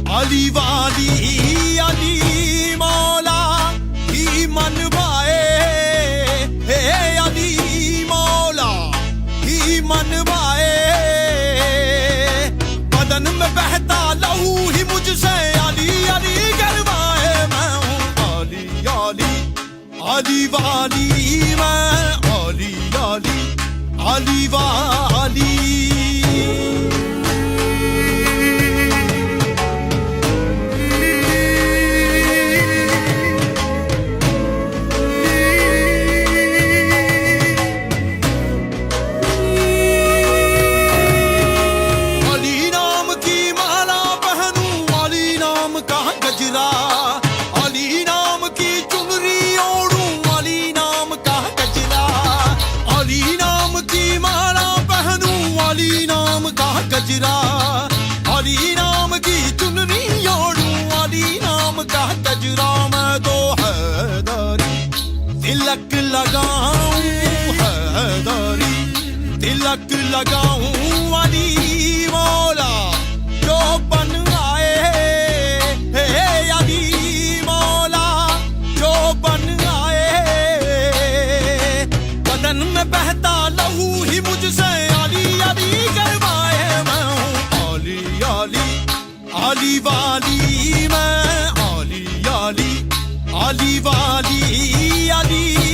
अली वाली अली मौला ही मन भाए, हे अली मौला ही मन भाए। बदन में बहता लहू ही मुझसे अली अली करवाए। मैं हूँ अली अली अली वाली, मैं अली अली अली वाली। गजरा अली नाम की चुनरी ओढ़ूं, अली नाम का गजरा। मैं तो हैदरी तिलक लगाऊं, हैदरी तिलक लगाऊं। अली मौला जो बन आए, हे अली मौला जो बन आए। बदन में बहता लहू ही मुझसे अली अली करवाए। अली वाली, मैं अली अली अली वाली अली।